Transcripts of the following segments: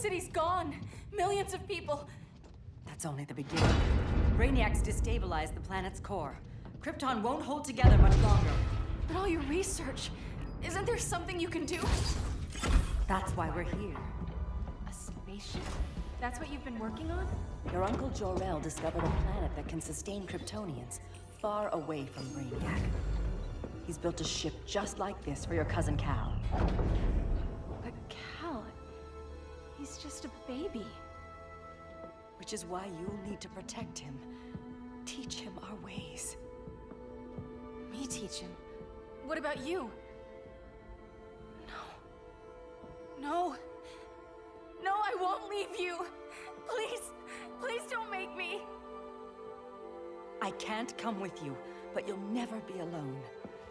city's gone. Millions of people. That's only the beginning. Brainiac's destabilized the planet's core. Krypton won't hold together much longer. But all your research, isn't there something you can do? That's why we're here. A spaceship? That's what you've been working on? Your Uncle Jor-El discovered a planet that can sustain Kryptonians, far away from Brainiac. He's built a ship just like this for your cousin Cal. But Cal, he's just a baby. Which is why you'll need to protect him. Teach him our ways. Me teach him? What about you? No. No, I won't leave you. Please don't make me. I can't come with you, but you'll never be alone.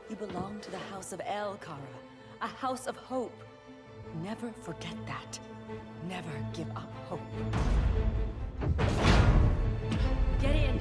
You belong to the House of El, Kara. A house of hope. Never forget that. Never give up hope. Get in!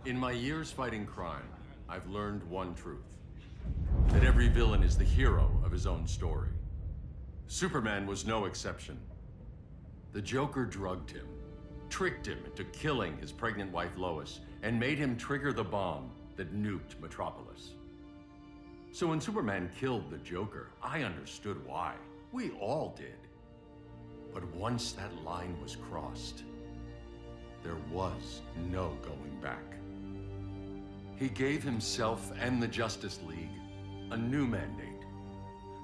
In my years fighting crime, I've learned one truth. That every villain is the hero of his own story. Superman was no exception. The Joker drugged him, tricked him into killing his pregnant wife Lois, and made him trigger the bomb that nuked Metropolis. So when Superman killed the Joker, I understood why. We all did. But once that line was crossed, there was no going back. He gave himself and the Justice League a new mandate.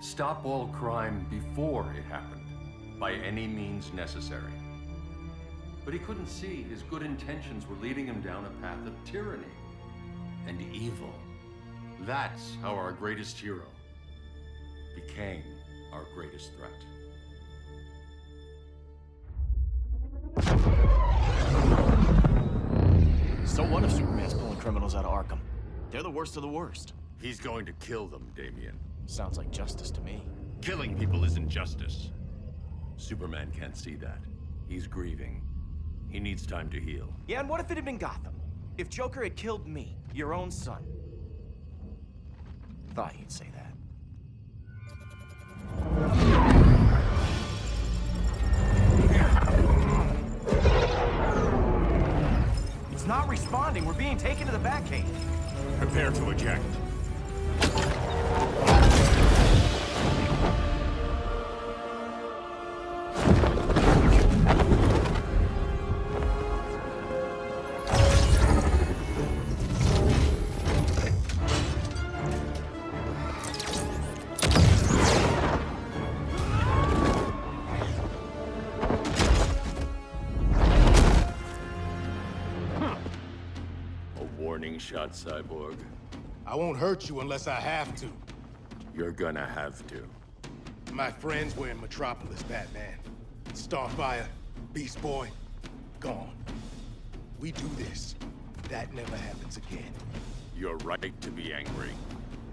Stop all crime before it happened, by any means necessary. But he couldn't see his good intentions were leading him down a path of tyranny and evil. That's how our greatest hero became our greatest threat. So what if Superman's pulling criminals out of Arkham? They're the worst of the worst. He's going to kill them, Damian. Sounds like justice to me. Killing people isn't justice. Superman can't see that. He's grieving. He needs time to heal. Yeah, and what if it had been Gotham? If Joker had killed me, your own son? Thought you'd say that. It's not responding. We're being taken to the Batcave. Prepare to eject. Warning shot, Cyborg. I won't hurt you unless I have to. You're gonna have to. My friends were in Metropolis, Batman. Starfire, Beast Boy, gone. We do this. That never happens again. You're right to be angry,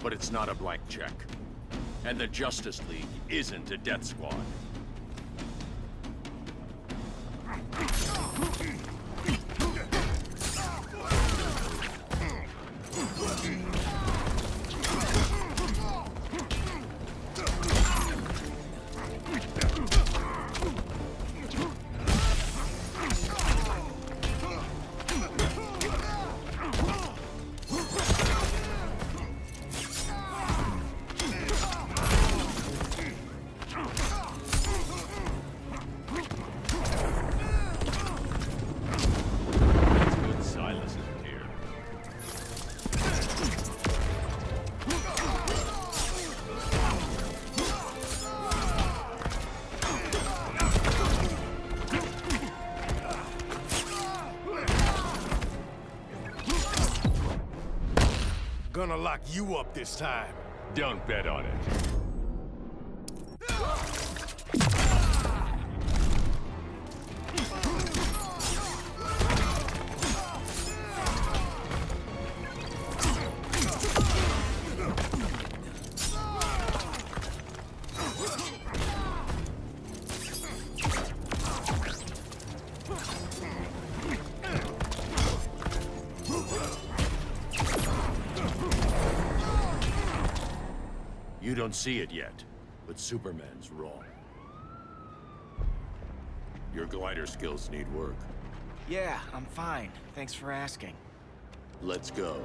but it's not a blank check. And the Justice League isn't a death squad. gonna lock you up this time. Don't bet on it. You don't see it yet, but Superman's wrong. Your glider skills need work. Yeah, I'm fine. Thanks for asking. Let's go.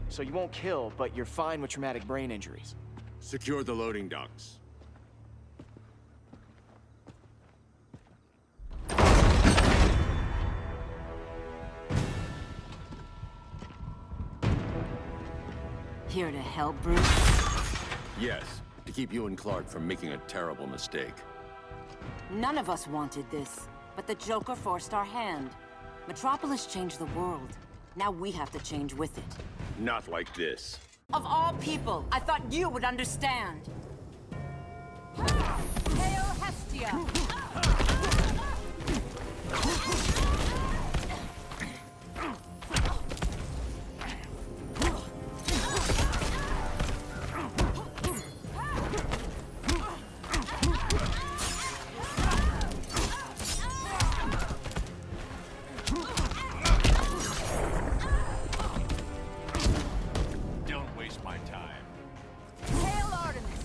So you won't kill, but you're fine with traumatic brain injuries. Secure the loading docks. Here to help, Bruce? Yes, to keep you and Clark from making a terrible mistake. None of us wanted this, but the Joker forced our hand. Metropolis changed the world. Now we have to change with it. Not like this. Of all people, I thought you would understand. Hail Hestia! Don't waste my time. Hail Artemis!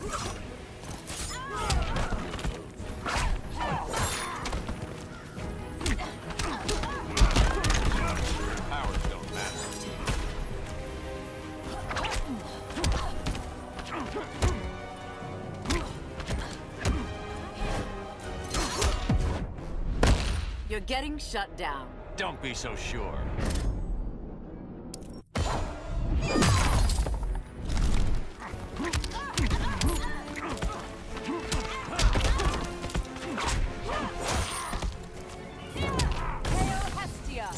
Powers don't matter. You're getting shut down. Don't be so sure. Hail Hestia!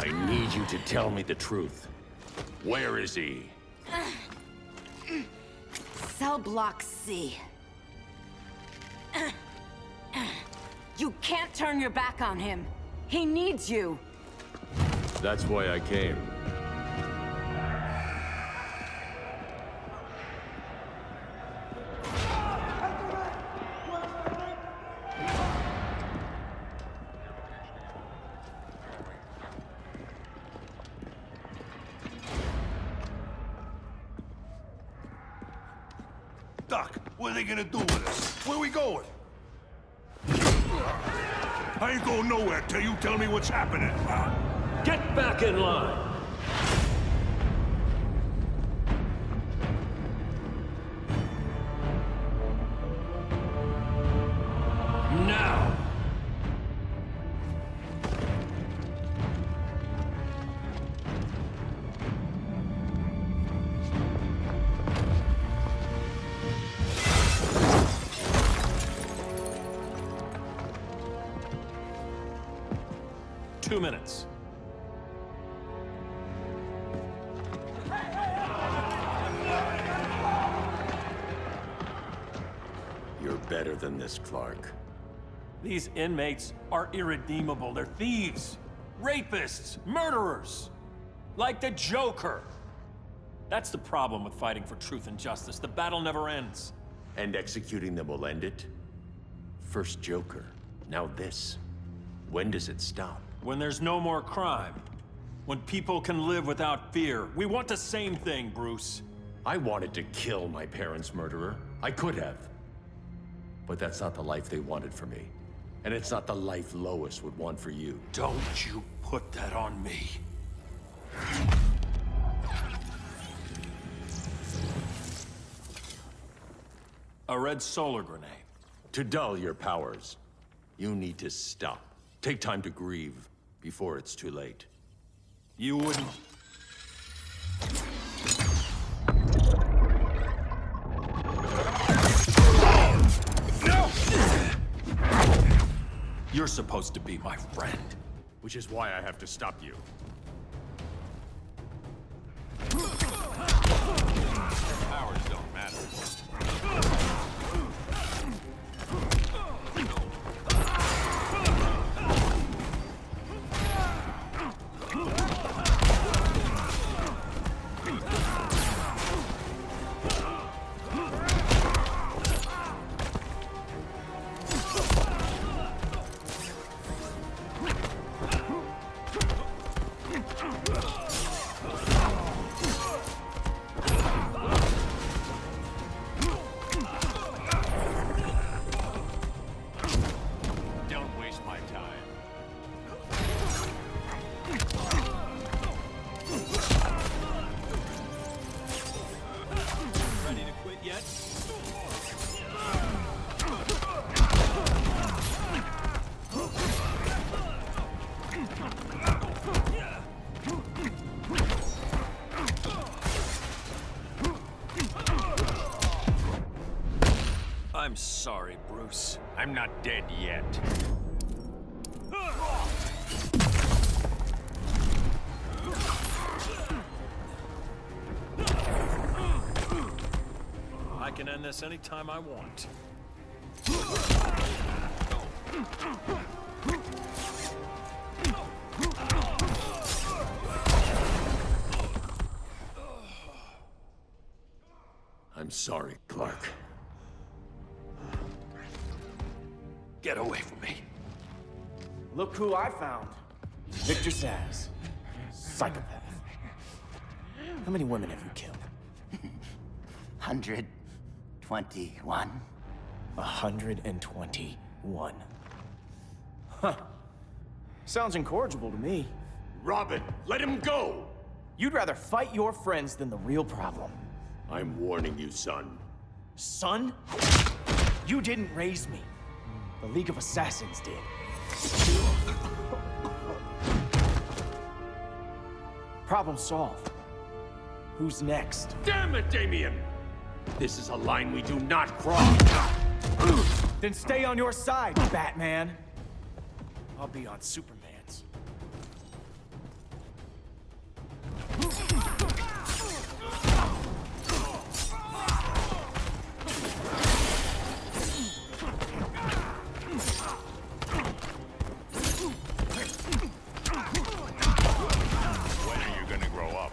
I need you to tell me the truth. Where is he? Cell Block C. You can't turn your back on him. He needs you. That's why I came. Doc, what are they gonna do with us? Where we going? I ain't going nowhere till you tell me what's happening. Get back in line! Now! Two minutes. You're better than this, Clark. These inmates are irredeemable. They're thieves, rapists, murderers. Like the Joker. That's the problem with fighting for truth and justice. The battle never ends. And executing them will end it? First Joker, now this. When does it stop? When there's no more crime. When people can live without fear. We want the same thing, Bruce. I wanted to kill my parents' murderer. I could have. But that's not the life they wanted for me. And it's not the life Lois would want for you. Don't you put that on me. A red solar grenade. To dull your powers, you need to stop. Take time to grieve before it's too late. You wouldn't... No! You're supposed to be my friend. Which is why I have to stop you. Powers don't matter. Don't waste my time. Ready to quit yet? I'm sorry, Bruce. I'm not dead yet. I can end this anytime I want. I'm sorry, Clark. Get away from me. Look who I found. Victor Zsasz. Psychopath. How many women have you killed? 121. 121. Huh. Sounds incorrigible to me. Robin, let him go! You'd rather fight your friends than the real problem. I'm warning you, son. Son? You didn't raise me. The League of Assassins did. Problem solved. Who's next? Damn it, Damien! This is a line we do not cross. Then stay on your side, Batman. I'll be on Superman's. When are you gonna grow up?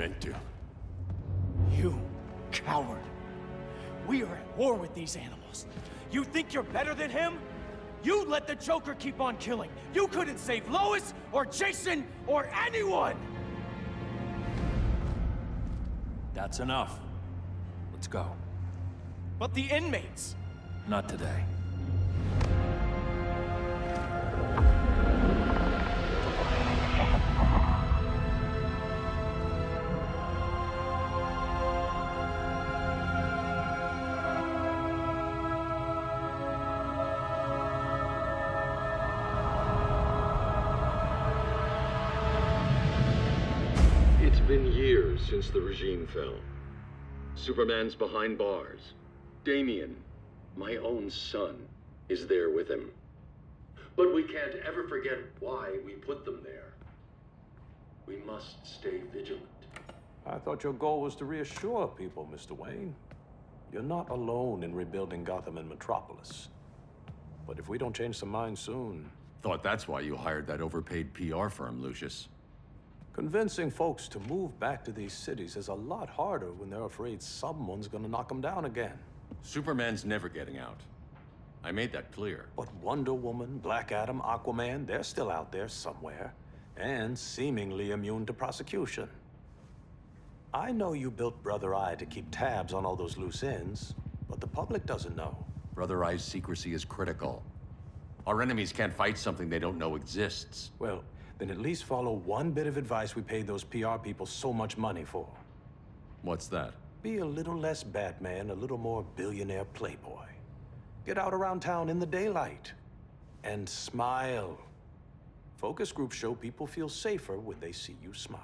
meant to. You coward. We are at war with these animals. You think you're better than him? You let the Joker keep on killing. You couldn't save Lois, or Jason, or anyone! That's enough. Let's go. But the inmates! Not today. It's been years since the regime fell. Superman's behind bars. Damian, my own son, is there with him. But we can't ever forget why we put them there. We must stay vigilant. I thought your goal was to reassure people, Mr. Wayne. You're not alone in rebuilding Gotham and Metropolis. But if we don't change some minds soon... Thought that's why you hired that overpaid PR firm, Lucius. Convincing folks to move back to these cities is a lot harder when they're afraid someone's gonna knock them down again. Superman's never getting out. I made that clear. But Wonder Woman, Black Adam, Aquaman, they're still out there somewhere. And seemingly immune to prosecution. I know you built Brother Eye to keep tabs on all those loose ends, but the public doesn't know. Brother Eye's secrecy is critical. Our enemies can't fight something they don't know exists. Well, then at least follow one bit of advice we paid those PR people so much money for. What's that? Be a little less Batman, a little more billionaire playboy. Get out around town in the daylight. And smile. Focus groups show people feel safer when they see you smile.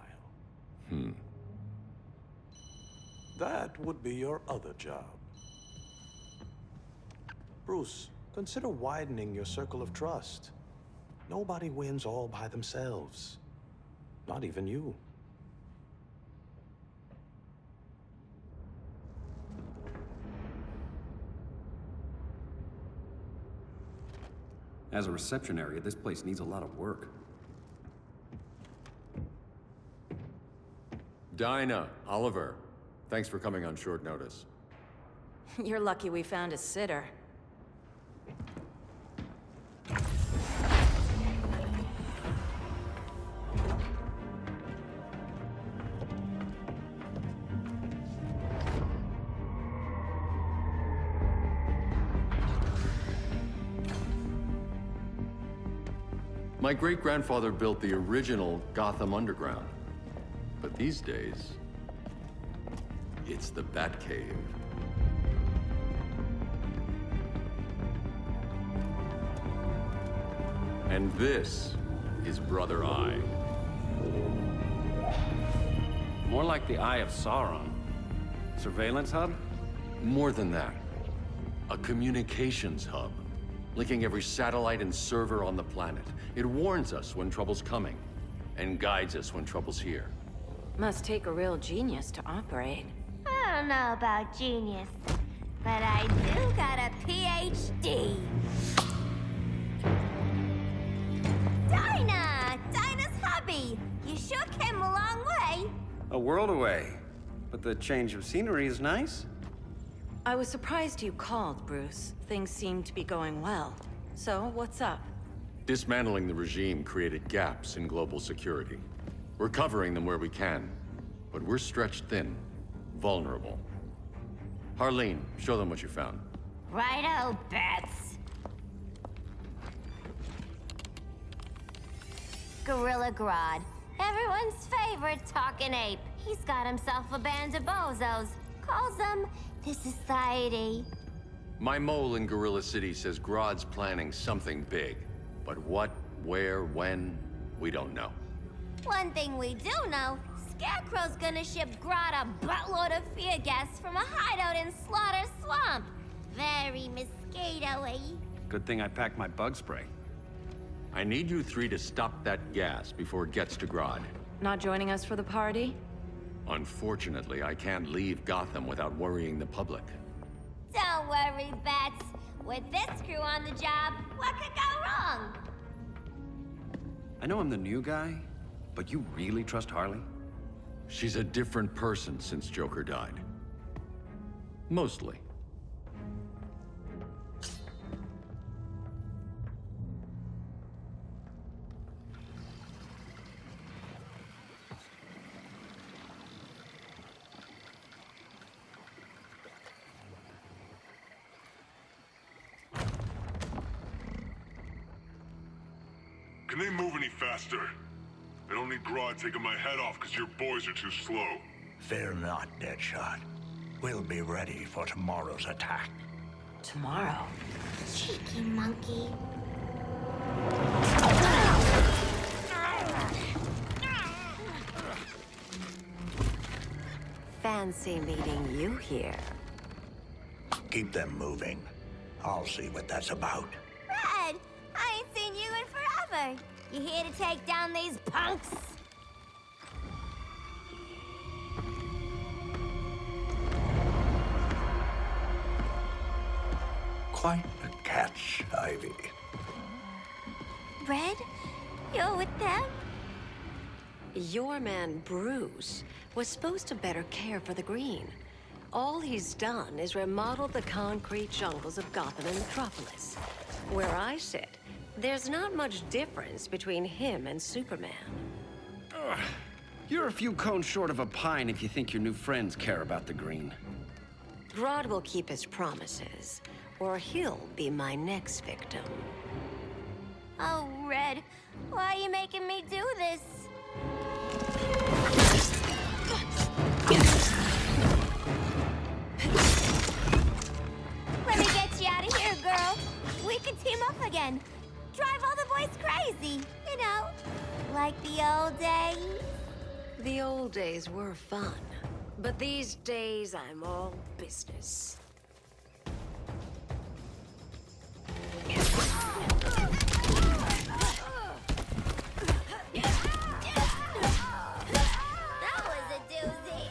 That would be your other job. Bruce, consider widening your circle of trust. Nobody wins all by themselves. Not even you. As a reception area, this place needs a lot of work. Dinah, Oliver, thanks for coming on short notice. You're lucky we found a sitter. My great-grandfather built the original Gotham Underground. But these days, it's the Batcave. And this is Brother Eye. More like the Eye of Sauron. Surveillance hub? More than that. A communications hub, linking every satellite and server on the planet. It warns us when trouble's coming, and guides us when trouble's here. Must take a real genius to operate. I don't know about genius, but I do got a PhD. Dinah's hubby. You sure came a long way. A world away. But the change of scenery is nice. I was surprised you called, Bruce. Things seem to be going well. So, what's up? Dismantling the regime created gaps in global security. We're covering them where we can, but we're stretched thin, vulnerable. Harleen, show them what you found. Righto, Bats. Gorilla Grodd. Everyone's favorite talking ape. He's got himself a band of bozos. Calls them the Society. My mole in Gorilla City says Grodd's planning something big. But what, where, when, we don't know. One thing we do know, Scarecrow's gonna ship Grodd a buttload of fear gas from a hideout in Slaughter Swamp. Very mosquito-y. Good thing I packed my bug spray. I need you three to stop that gas before it gets to Grodd. Not joining us for the party? Unfortunately, I can't leave Gotham without worrying the public. Don't worry, Bats. With this crew on the job, what could go wrong? I know I'm the new guy, but you really trust Harley? She's a different person since Joker died. Mostly. Can they move any faster? I don't need Grodd taking my head off because your boys are too slow. Fear not, Deadshot. We'll be ready for tomorrow's attack. Tomorrow? Cheeky monkey. Fancy meeting you here. Keep them moving. I'll see what that's about. Red, I ain't seen you in forever. You here to take down these punks? Quite a catch, Ivy. Red, you're with them? Your man, Bruce, was supposed to better care for the Green. All he's done is remodel the concrete jungles of Gotham and Metropolis. Where I sit, there's not much difference between him and Superman. You're a few cones short of a pine if you think your new friends care about the Green. Grodd will keep his promises, or he'll be my next victim. Oh, Red, why are you making me do this? Let me get you out of here, girl. We can team up again. Drive all the boys crazy, you know, like the old days. The old days were fun, but these days I'm all business. That was a doozy.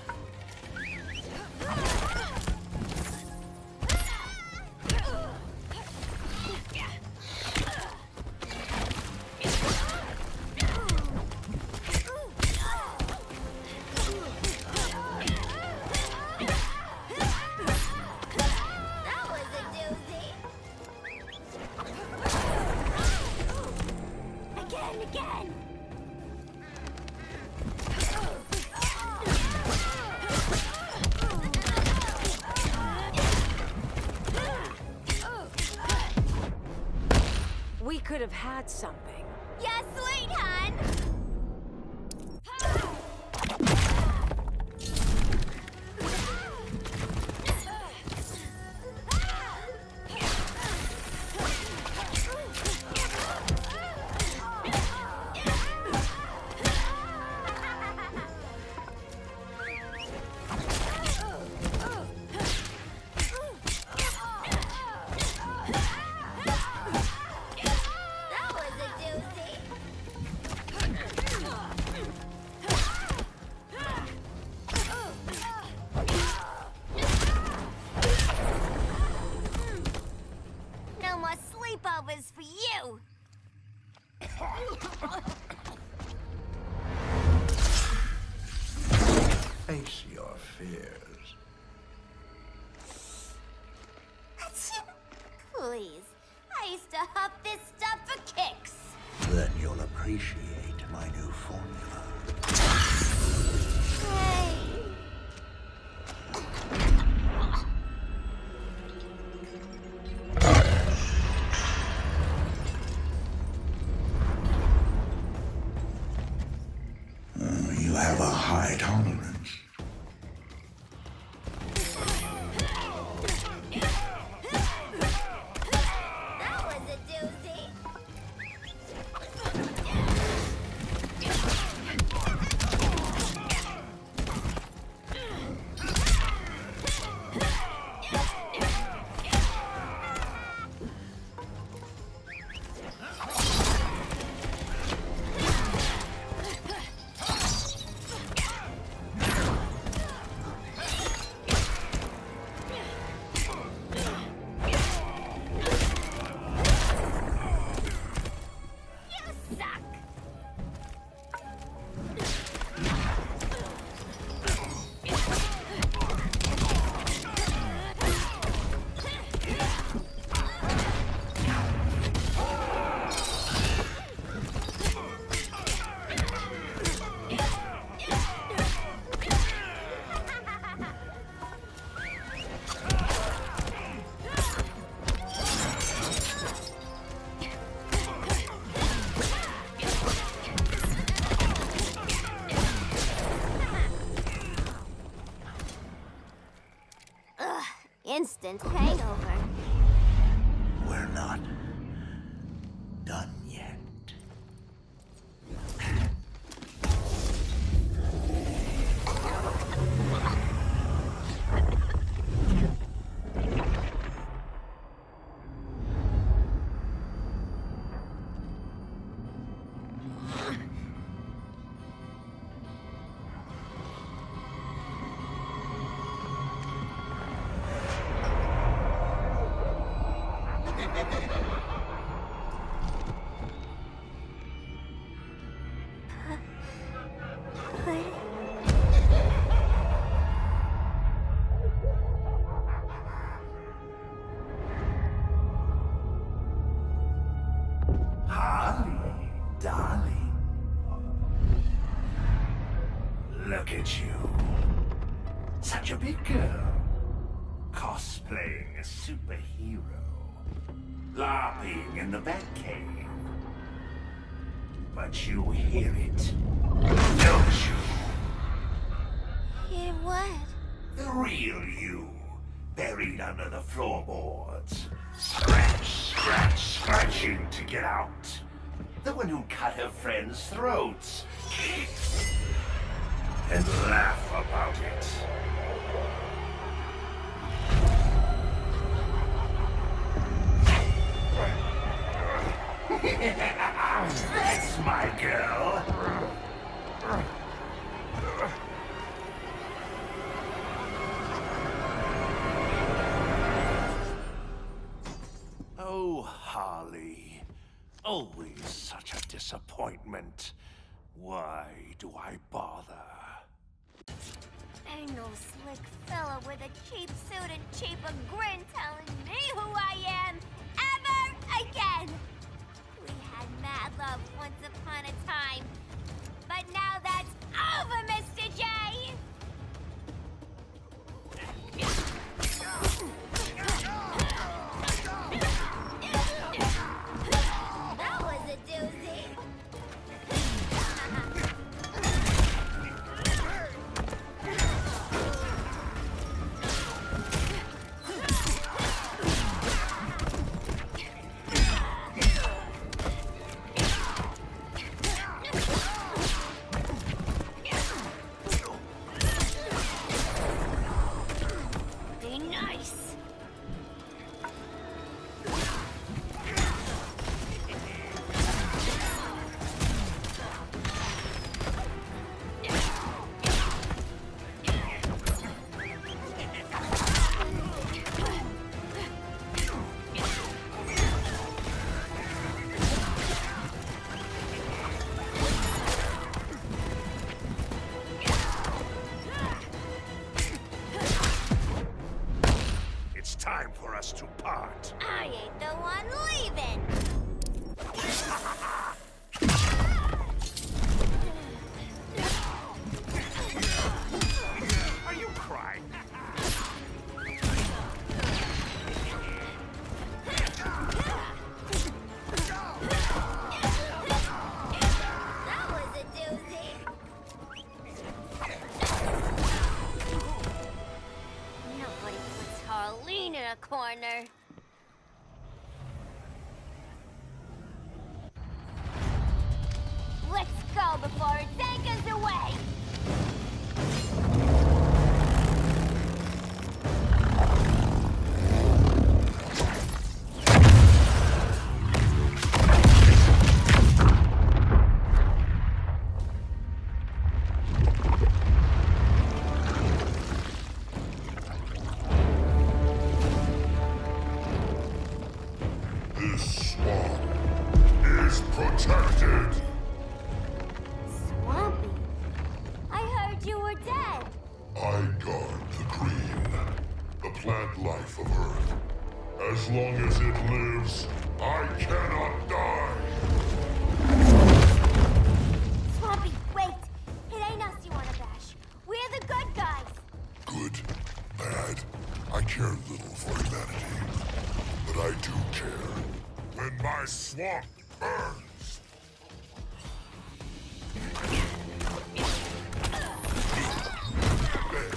That was a doozy. Again. We could have had something. Yeah, sweet, hon. That was a doozy. No more sleepovers for you. Face your fears. Please, I used to huff this stuff for kicks. Then you'll appreciate my new formula. Hey. You have a high tolerance. That was a doozy. instant hangover. We're not done yet. Harley, darling. Look at you. Such a big girl. Cosplaying a superhero. LARPing in the Batcave. But you hear it, don't you? Hear what? The real you, buried under the floorboards. Scratch, scratch, scratching to get out. The one who cut her friends' throats. And laugh about it. That's my girl. Oh, Harley. Always such a disappointment. Why do I bother? Ain't no slick fella with a cheap suit and cheaper grin telling me who I am ever again. We had mad love once upon a time, but now that's over, Mr. J. That was a doozy. Be nice. It's time for us to part. I ain't the one leaving. Are you crying? That was a doozy. Nobody puts Harleen in a corner. Let's go before it takes us away. This swamp is protected. Swampy. I heard you were dead. I guard the green, the plant life of Earth. As long as it lives, I cannot die. Swampy, wait. It ain't us you wanna bash. We're the good guys. Good, bad, I care little for humanity. But I do care when my swamp burns. Beg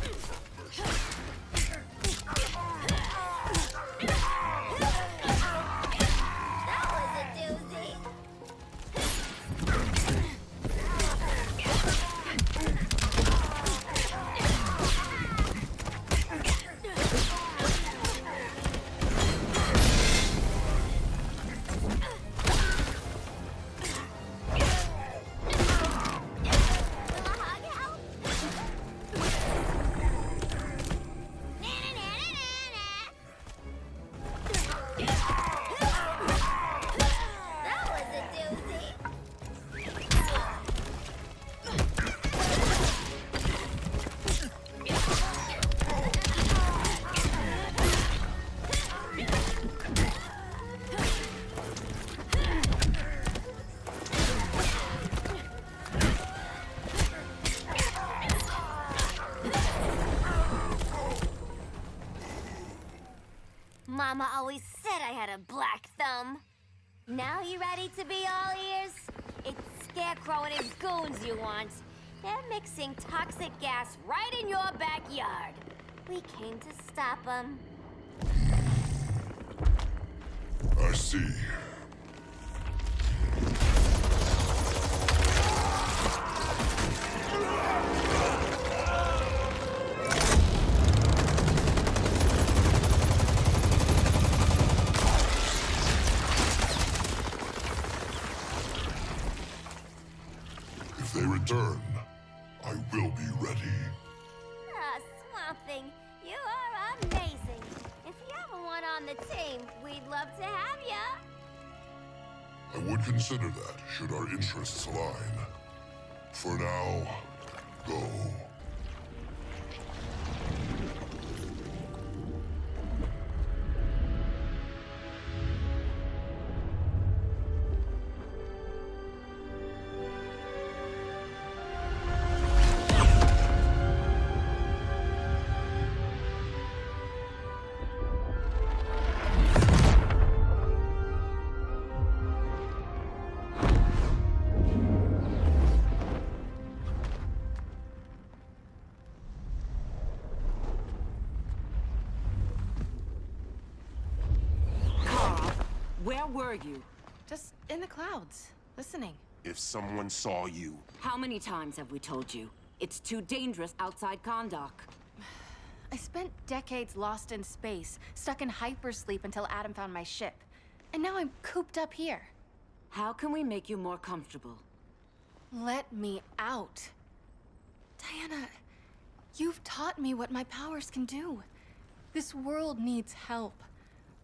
for mercy. Mama always said I had a black thumb. Now you ready to be all ears? It's Scarecrow and his goons you want. They're mixing toxic gas right in your backyard. We came to stop them. I see. If they return, I will be ready. Ah, Swamp Thing, you are amazing. If you ever want on the team, we'd love to have ya. I would consider that, should our interests align. For now, go. Where were you? Just in the clouds, listening. If someone saw you... How many times have we told you? It's too dangerous outside Kahndaq. I spent decades lost in space, stuck in hypersleep until Adam found my ship. And now I'm cooped up here. How can we make you more comfortable? Let me out. Diana, you've taught me what my powers can do. This world needs help.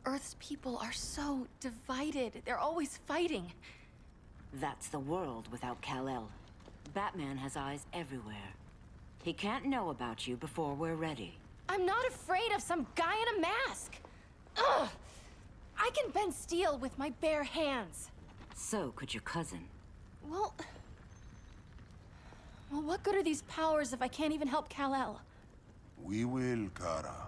Earth's people are so divided. They're always fighting. That's the world without Kal-El. Batman has eyes everywhere. He can't know about you before we're ready. I'm not afraid of some guy in a mask. Ugh! I can bend steel with my bare hands. So could your cousin. Well, what good are these powers if I can't even help Kal-El? We will, Kara.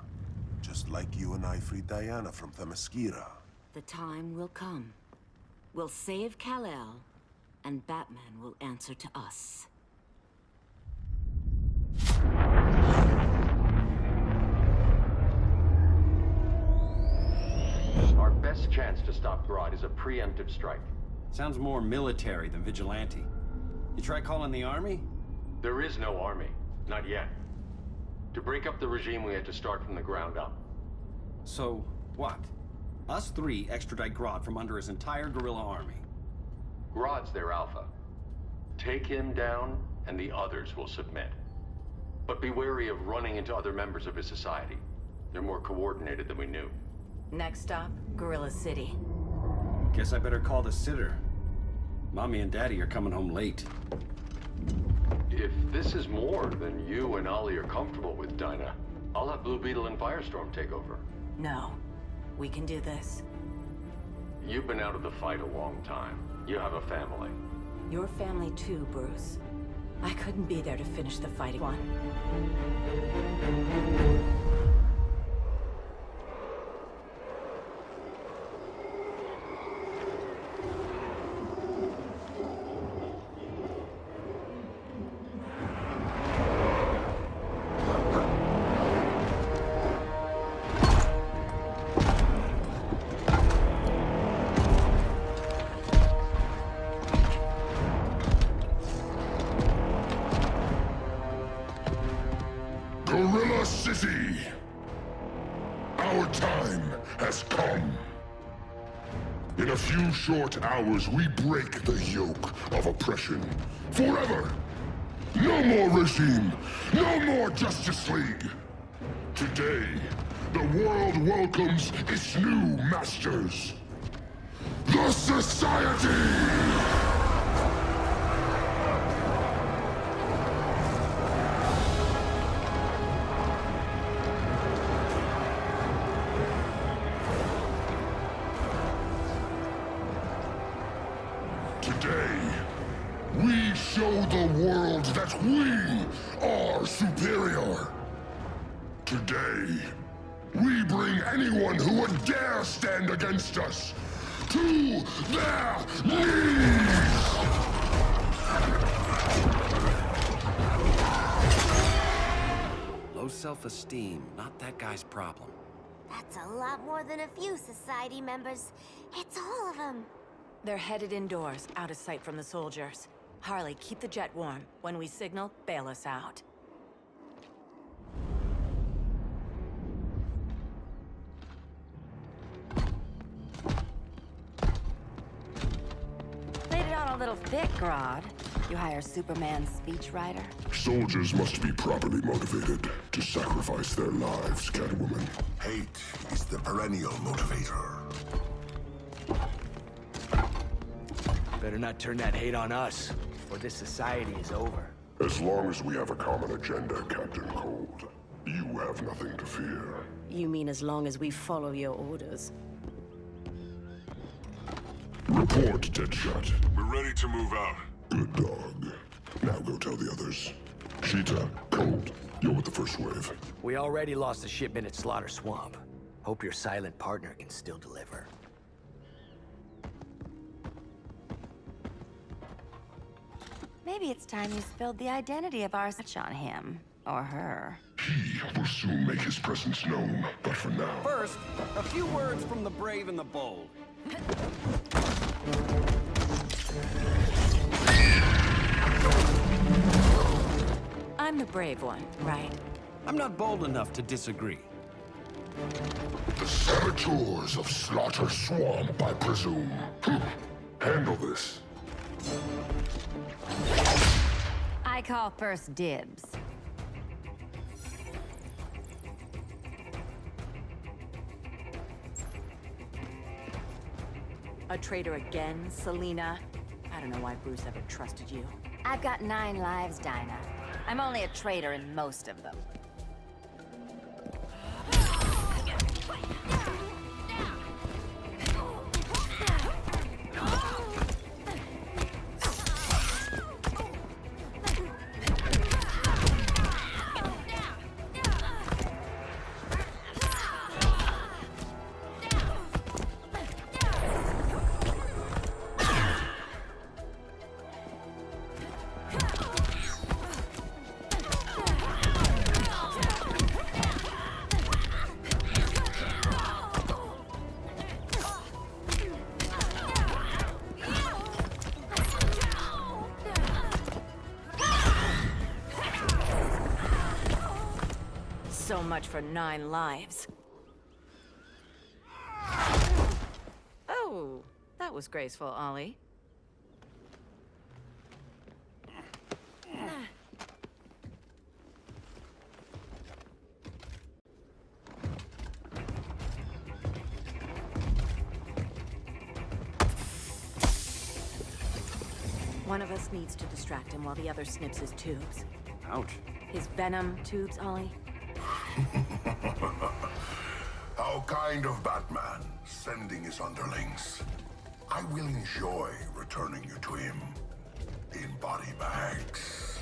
Just like you and I freed Diana from Themyscira. The time will come. We'll save Kal-El, and Batman will answer to us. Our best chance to stop Grodd is a preemptive strike. Sounds more military than vigilante. You try calling the army? There is no army. Not yet. To break up the regime, we had to start from the ground up. So, what? Us three extradite Grodd from under his entire guerrilla army. Grodd's their alpha. Take him down, and the others will submit. But be wary of running into other members of his society. They're more coordinated than we knew. Next stop, Gorilla City. Guess I better call the sitter. Mommy and Daddy are coming home late. If this is more than you and Ollie are comfortable with, Dinah, I'll have Blue Beetle and Firestorm take over. No. We can do this. You've been out of the fight a long time. You have a family. Your family too, Bruce. I couldn't be there to finish the fight. One. Gorilla City! Our time has come. In a few short hours, we break the yoke of oppression. Forever! No more regime! No more Justice League! Today, the world welcomes its new masters. The Society! Today, we show the world that we are superior. Today, we bring bring anyone who would dare stand against us to their knees! Low self-esteem, not that guy's problem. That's a lot more than a few society members. It's all of them. They're headed indoors, out of sight from the soldiers. Harley, keep the jet warm. When we signal, bail us out. Laid it on a little thick, Grodd. You hire Superman's speechwriter? Soldiers must be properly motivated to sacrifice their lives, Catwoman. Hate is the perennial motivator. Better not turn that hate on us, or this society is over. As long as we have a common agenda, Captain Cold, you have nothing to fear. You mean as long as we follow your orders? Report, Deadshot. We're ready to move out. Good dog. Now go tell the others. Cheetah, Cold, you're with the first wave. We already lost a shipment at Slaughter Swamp. Hope your silent partner can still deliver. Maybe it's time you spilled the identity of our switch on him. Or her. He will soon make his presence known, but for now... First, a few words from the brave and the bold. I'm the brave one, right? I'm not bold enough to disagree. The saboteurs of Slaughter Swamp, I presume. Handle this. I call first dibs. A traitor again, Selina? I don't know why Bruce ever trusted you. I've got 9 lives, Dinah. I'm only a traitor in most of them. So much for 9 lives. Oh, that was graceful, Ollie. One of us needs to distract him while the other snips his tubes. Ouch. His venom tubes, Ollie. How kind of Batman, sending his underlings. I will enjoy returning you to him in body bags.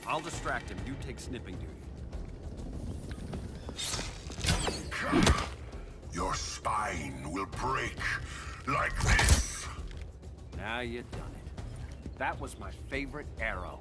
I'll distract him. You take snipping duty. Your spine will break like this. Now you done it. That was my favorite arrow.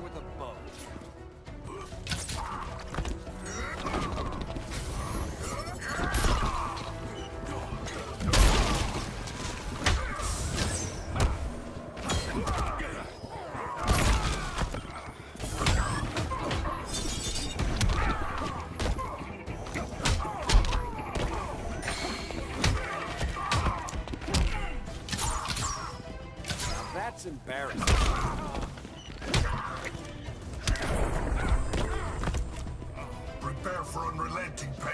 With a bow. Now that's embarrassing. prepare for unrelenting pain.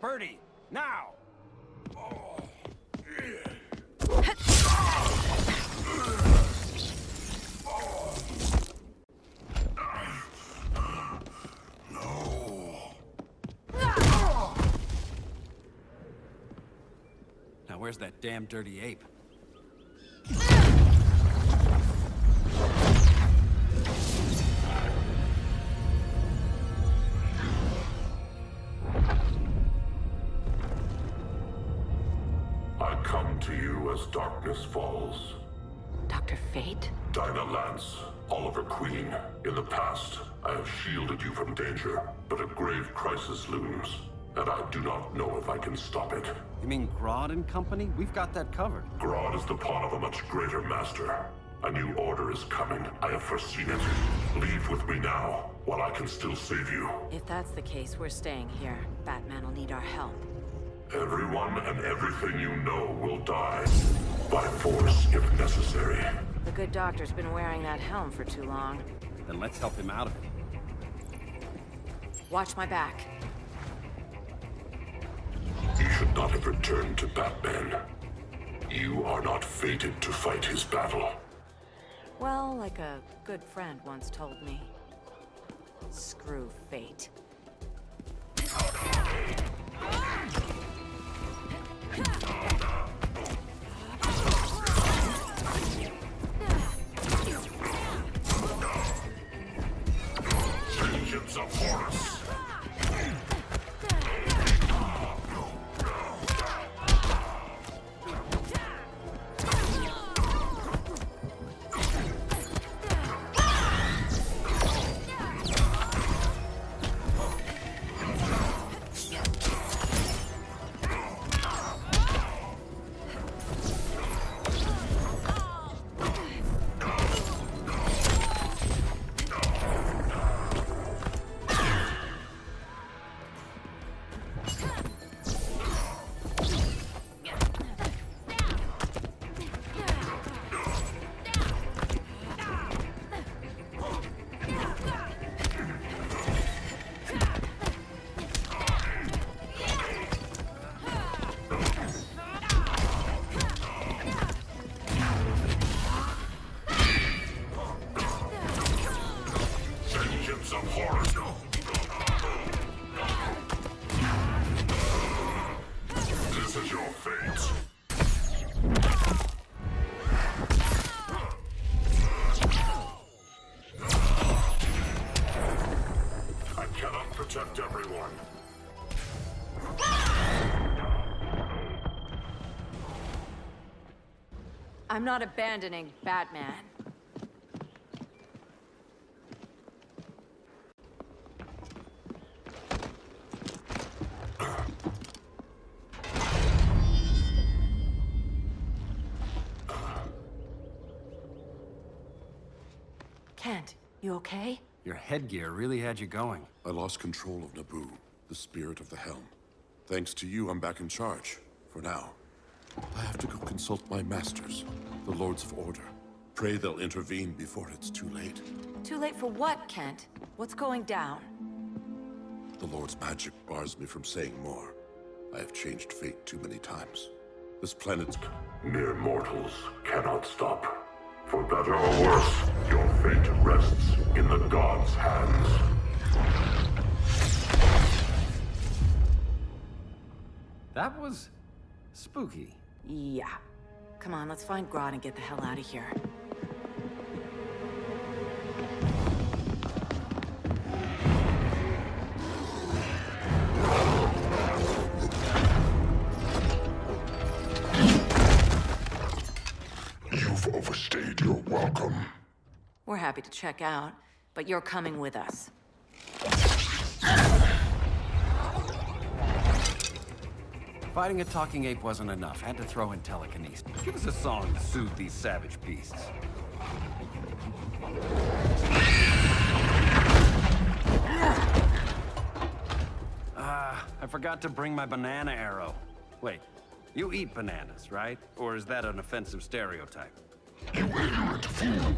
Birdie, now! Now where's that damn dirty ape? I come to you as darkness falls. Dr. Fate? Dinah Lance, Oliver Queen. In the past, I have shielded you from danger, but a grave crisis looms, and I do not know if I can stop it. You mean Grodd and company? We've got that covered. Grodd is the pawn of a much greater master. A new order is coming. I have foreseen it. Leave with me now, while I can still save you. If that's the case, we're staying here. Batman will need our help. Everyone and everything you know will die. By force, if necessary. The good doctor's been wearing that helm for too long. Then let's help him out of it. Watch my back. You should not have returned to Batman. You are not fated to fight his battle. Well, like a good friend once told me. Screw fate. Vengeance of Horus! This is your fate. I cannot protect everyone. I'm not abandoning Batman. Kent, you okay? Your headgear really had you going. I lost control of Naboo, the spirit of the helm. Thanks to you, I'm back in charge. For now. I have to go consult my masters, the Lords of Order. Pray they'll intervene before it's too late. Too late for what, Kent? What's going down? The Lord's magic bars me from saying more. I have changed fate too many times. This planet's... Mere mortals cannot stop. For better or worse, your fate rests in the gods' hands. That was... spooky. Yeah. Come on, let's find Grodd and get the hell out of here. We're happy to check out, but you're coming with us. Fighting a talking ape wasn't enough. Had to throw in telekinesis. Give us a song to soothe these savage beasts. I forgot to bring my banana arrow. Wait, you eat bananas, right? Or is that an offensive stereotype? You ignorant fool!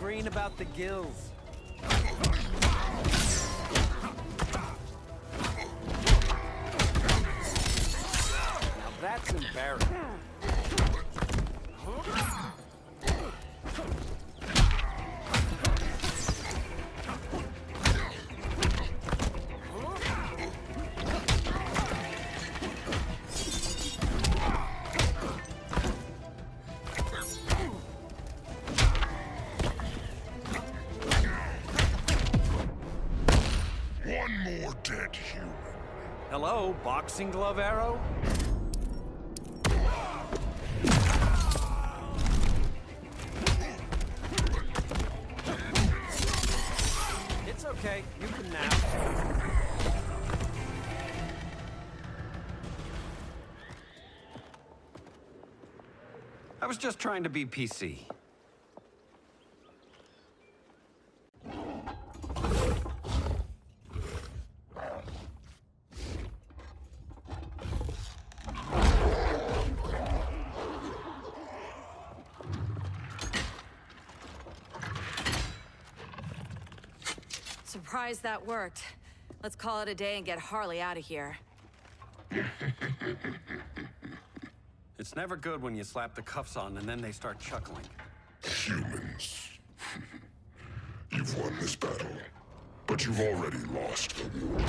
Green about the gills. Now that's embarrassing. Dead human. Hello, boxing glove arrow? It's okay, you can nap. I was just trying to be PC. Surprised that worked. Let's call it a day and get Harley out of here. It's never good when you slap the cuffs on and then they start chuckling. Humans. You've won this battle, but you've already lost the war.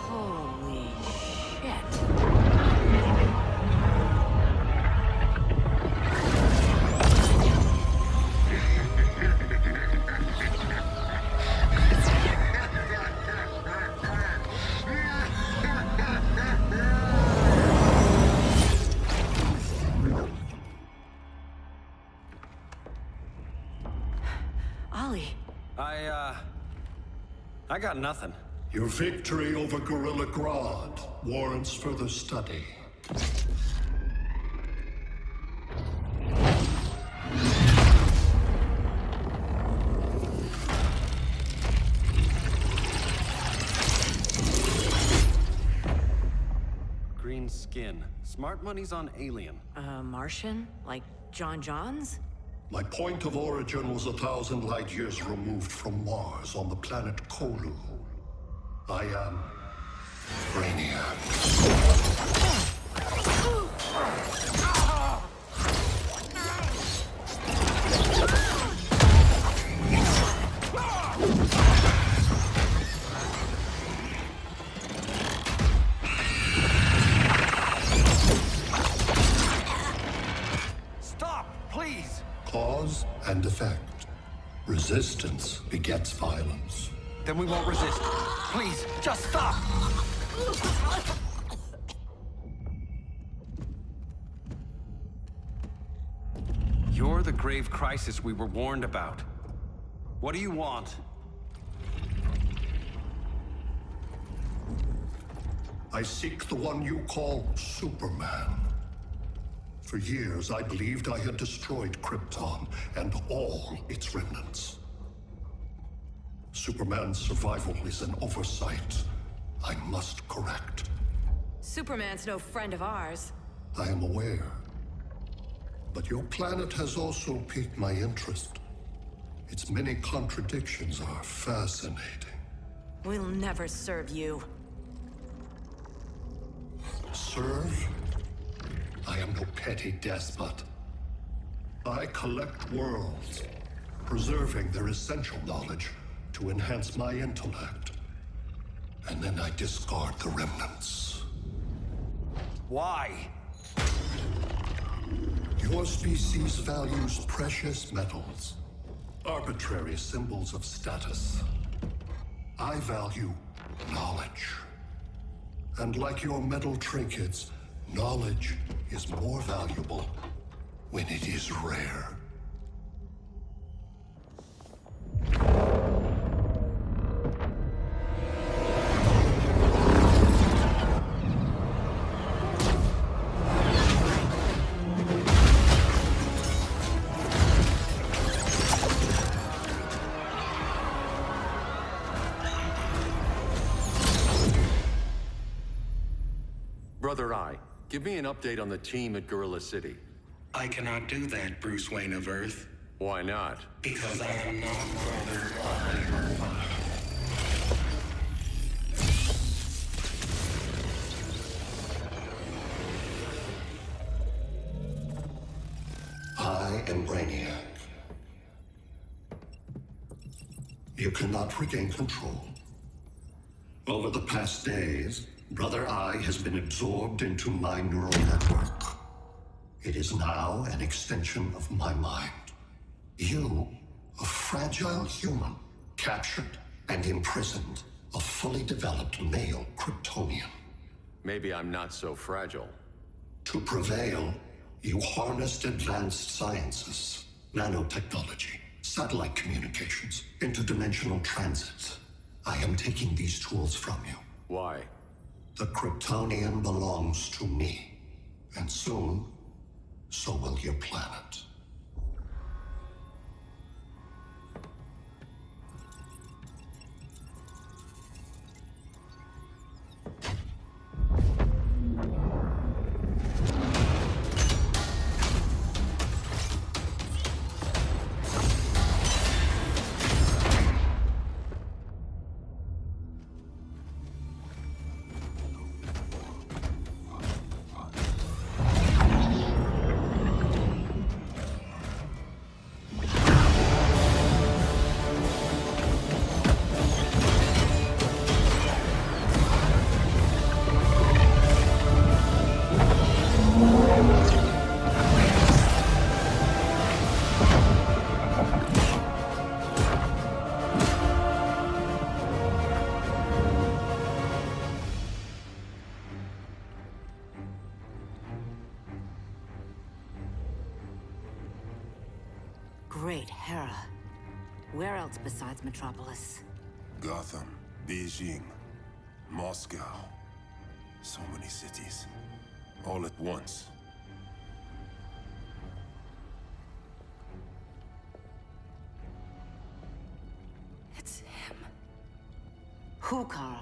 Holy shit. I got nothing. Your victory over Gorilla Grodd warrants further study. Green skin. Smart money's on alien. Martian? Like John Johns? My point of origin was 1,000 light years removed from Mars on the planet Kolu. I am Brainiac. Stop, please! Cause and effect. Resistance begets violence. Then we won't resist. Please, just stop! You're the grave crisis we were warned about. What do you want? I seek the one you call Superman. For years, I believed I had destroyed Krypton and all its remnants. Superman's survival is an oversight I must correct. Superman's no friend of ours. I am aware. But your planet has also piqued my interest. Its many contradictions are fascinating. We'll never serve you. Serve? I am no petty despot. I collect worlds, preserving their essential knowledge to enhance my intellect. And then I discard the remnants. Why? Your species values precious metals, arbitrary symbols of status. I value knowledge. And like your metal trinkets, knowledge is more valuable when it is rare. Brother Eye, give me an update on the team at Gorilla City. I cannot do that, Bruce Wayne of Earth. Why not? Because I am not Brother Eye. I am Brainiac. You cannot regain control. Over the past days, Brother Eye has been absorbed into my neural network. It is now an extension of my mind. You, a fragile human, captured and imprisoned a fully developed male Kryptonian. Maybe I'm not so fragile. To prevail, you harnessed advanced sciences, nanotechnology, satellite communications, interdimensional transit. I am taking these tools from you. Why? The Kryptonian belongs to me. And soon, so will your planet. Great Hera. Where else besides Metropolis? Gotham, Beijing, Moscow. So many cities. All at once. It's him. Who, Kara?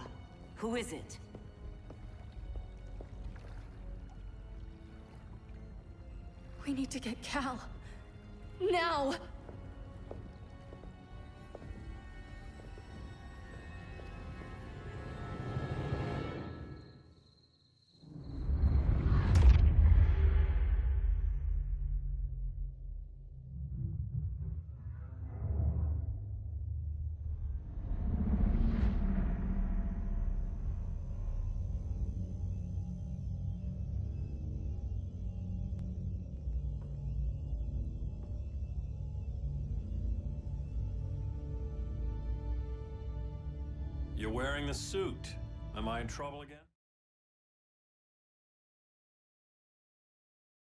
Who is it? We need to get Cal. Now! You're wearing the suit. Am I in trouble again?